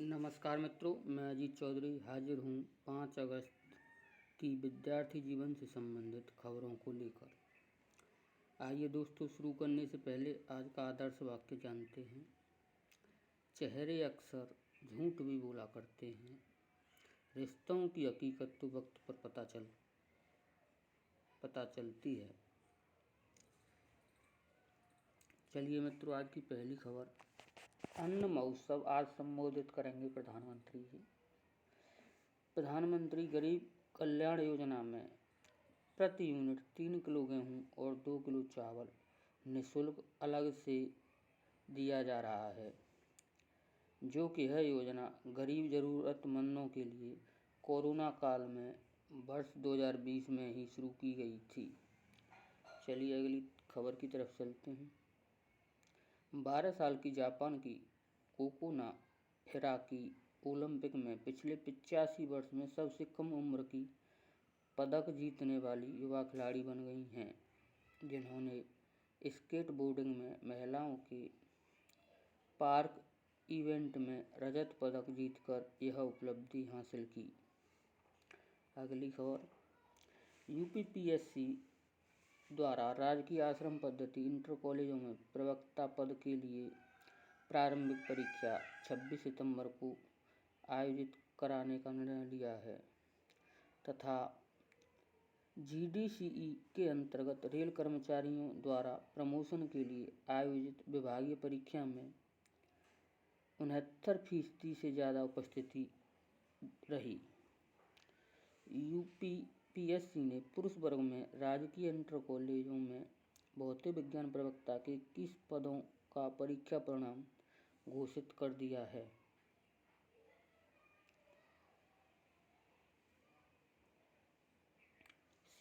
नमस्कार मित्रों, मैं अजीत चौधरी हाजिर हूँ 5 अगस्त की विद्यार्थी जीवन से संबंधित खबरों को लेकर। आइए दोस्तों, शुरू करने से पहले आज का आदर्श वाक्य जानते हैं। चेहरे अक्सर झूठ भी बोला करते हैं, रिश्तों की हकीकत तो वक्त पर पता चलती है। चलिए मित्रों, आज की पहली खबर। अन्न महोत्सव आज संबोधित करेंगे प्रधानमंत्री जी। प्रधानमंत्री गरीब कल्याण योजना में प्रति यूनिट 3 किलो गेहूं और 2 किलो चावल निःशुल्क अलग से दिया जा रहा है, जो कि यह योजना गरीब ज़रूरतमंदों के लिए कोरोना काल में वर्ष 2020 में ही शुरू की गई थी। चलिए अगली खबर की तरफ चलते हैं। 12 साल की जापान की कोकोना हिराकी ओलंपिक में पिछले 85 वर्ष में सबसे कम उम्र की पदक जीतने वाली युवा खिलाड़ी बन गई हैं, जिन्होंने स्केटबोर्डिंग में महिलाओं के पार्क इवेंट में रजत पदक जीतकर यह उपलब्धि हासिल की। अगली खबर। यूपीपीएससी द्वारा राजकीय आश्रम पद्धति इंटर कॉलेजों में प्रवक्ता पद के लिए प्रारंभिक परीक्षा 26 सितंबर को आयोजित कराने का निर्णय लिया है तथा जीडीसीई के अंतर्गत रेल कर्मचारियों द्वारा प्रमोशन के लिए आयोजित विभागीय परीक्षा में 69% से ज़्यादा उपस्थिति रही। यूपीपीएससी ने पुरुष वर्ग में राजकीय इंटर कॉलेजों में भौतिक विज्ञान प्रवक्ता के 21 पदों का परीक्षा परिणाम घोषित कर दिया है।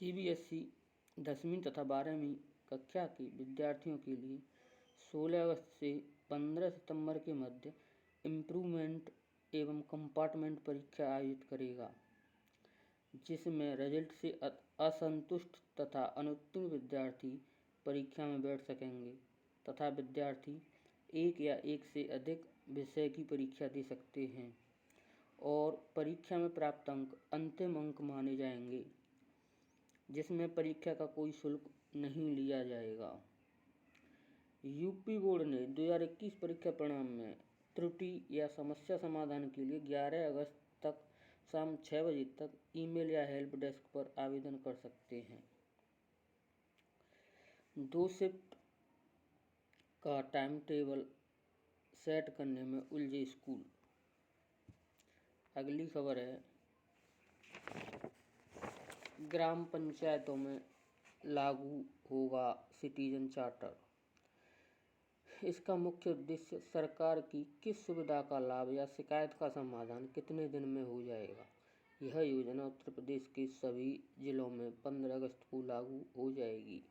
सीबीएसई 10वीं तथा 12वीं कक्षा के विद्यार्थियों के लिए 16 अगस्त से 15 सितंबर के मध्य इम्प्रूवमेंट एवं कंपार्टमेंट परीक्षा आयोजित करेगा, जिसमें रिजल्ट से असंतुष्ट तथा अनुत्तीर्ण विद्यार्थी परीक्षा में बैठ सकेंगे तथा विद्यार्थी एक या एक से अधिक विषय की परीक्षा दे सकते हैं और परीक्षा में प्राप्त अंक अंतिम अंक माने जाएंगे, जिसमें परीक्षा का कोई शुल्क नहीं लिया जाएगा। यूपी बोर्ड ने 2021 परीक्षा परिणाम में त्रुटि या समस्या समाधान के लिए 11 अगस्त तक शाम 6 बजे तक ईमेल या हेल्प डेस्क पर आवेदन कर सकते हैं। 2 शिफ्ट का टाइम टेबल सेट करने में उलझे स्कूल। अगली खबर है। ग्राम पंचायतों में लागू होगा सिटीजन चार्टर। इसका मुख्य उद्देश्य सरकार की किस सुविधा का लाभ या शिकायत का समाधान कितने दिन में हो जाएगा। यह योजना उत्तर प्रदेश के सभी जिलों में 15 अगस्त को लागू हो जाएगी।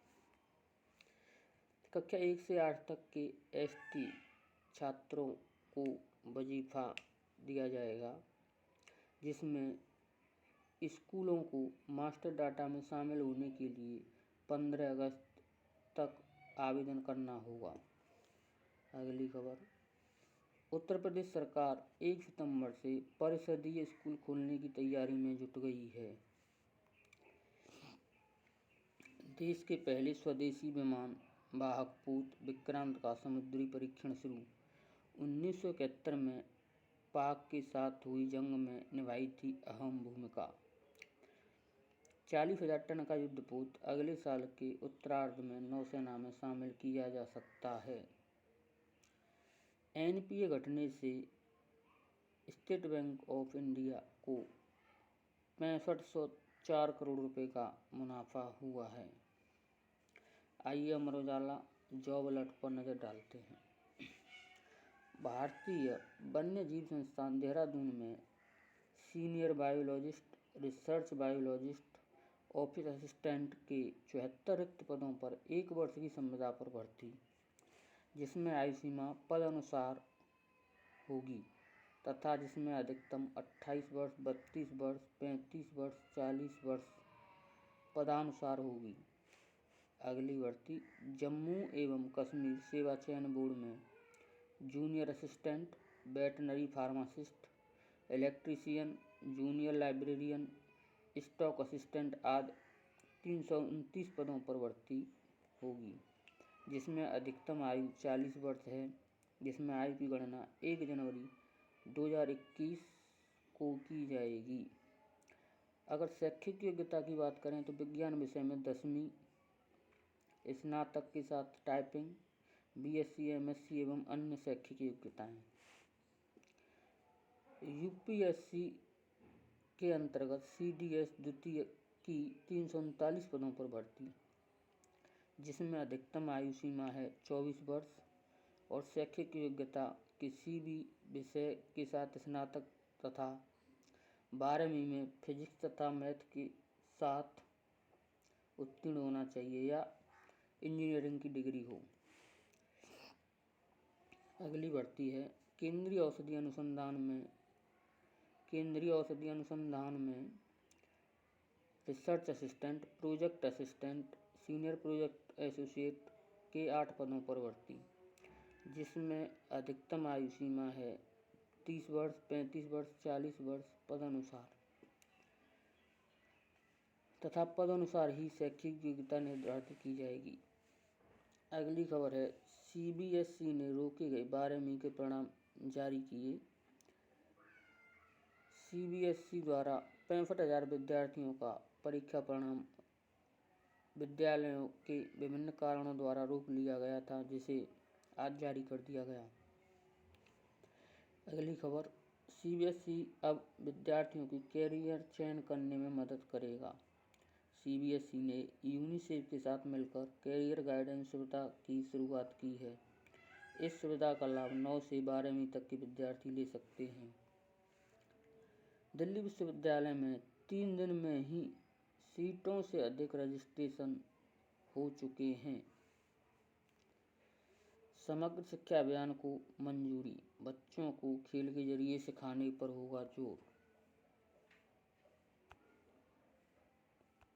कक्षा 1 से 8 तक के एसटी छात्रों को वजीफा दिया जाएगा, जिसमें स्कूलों को मास्टर डाटा में शामिल होने के लिए 15 अगस्त तक आवेदन करना होगा। अगली खबर। उत्तर प्रदेश सरकार 1 सितंबर से परिषदीय स्कूल खोलने की तैयारी में जुट गई है। देश के पहले स्वदेशी विमान वाहक पूत विक्रांत का समुद्री परीक्षण शुरू। 1971 में पाक के साथ हुई जंग में निभाई थी अहम भूमिका। 40,000 टन का युद्धपोत अगले साल के उत्तरार्ध में नौसेना में शामिल किया जा सकता है। एनपीए घटने से स्टेट बैंक ऑफ इंडिया को 6504 करोड़ रुपए का मुनाफा हुआ है। आइए अमर उजाला जॉब अलर्ट पर नजर डालते हैं। भारतीय वन्य जीव संस्थान देहरादून में senior biologist, research biologist, office assistant के 74 रिक्त पदों पर 1 वर्ष की संविदा पर भर्ती, जिसमें आयु सीमा पद अनुसार होगी तथा जिसमें अधिकतम 28 वर्ष, 32 वर्ष, 35 वर्ष, 40 वर्ष पदानुसार होगी। अगली भर्ती। जम्मू एवं कश्मीर सेवा चयन बोर्ड में junior assistant, veterinary pharmacist, electrician, junior librarian, stock assistant आदि 329 पदों पर भर्ती होगी, जिसमें अधिकतम आयु 40 वर्ष है, जिसमें आयु की गणना 1 जनवरी 2021 को की जाएगी। अगर शैक्षिक योग्यता की बात करें तो विज्ञान विषय में 10वीं, स्नातक के साथ टाइपिंग, बीएससी, एमएससी एवं अन्य शैक्षिक योग्यताएं। यूपीएससी के अंतर्गत सीडीएस द्वितीय की 339 पदों पर भर्ती, जिसमें अधिकतम आयु सीमा है 24 वर्ष और शैक्षिक योग्यता किसी भी विषय के साथ स्नातक तथा 12वीं में फिजिक्स तथा मैथ के साथ उत्तीर्ण होना चाहिए या इंजीनियरिंग की डिग्री हो। अगली भर्ती है केंद्रीय औषधि अनुसंधान में research assistant, project assistant, senior project associate के 8 पदों पर भर्ती, जिसमें अधिकतम आयु सीमा है 30 वर्ष, 35 वर्ष, 40 वर्ष पदानुसार तथा पदानुसार ही शैक्षिक योग्यता निर्धारित की जाएगी। अगली खबर है सीबीएसई ने रोके गए 12वीं के परिणाम जारी किए। सीबीएसई द्वारा 65,000 विद्यार्थियों का परीक्षा परिणाम विद्यालयों के विभिन्न कारणों द्वारा रोक लिया गया था, जिसे आज जारी कर दिया गया। अगली खबर, सीबीएसई अब विद्यार्थियों की कैरियर चयन करने में मदद करेगा। सीबीएसई ने यूनिसेफ के साथ मिलकर कैरियर गाइडेंस सुविधा की शुरुआत की है। इस सुविधा का लाभ 9 से 12वीं तक के विद्यार्थी ले सकते हैं। दिल्ली विश्वविद्यालय में 3 दिन में ही सीटों से अधिक रजिस्ट्रेशन हो चुके हैं। समग्र शिक्षा अभियान को मंजूरी, बच्चों को खेल के जरिए सिखाने पर होगा जोर।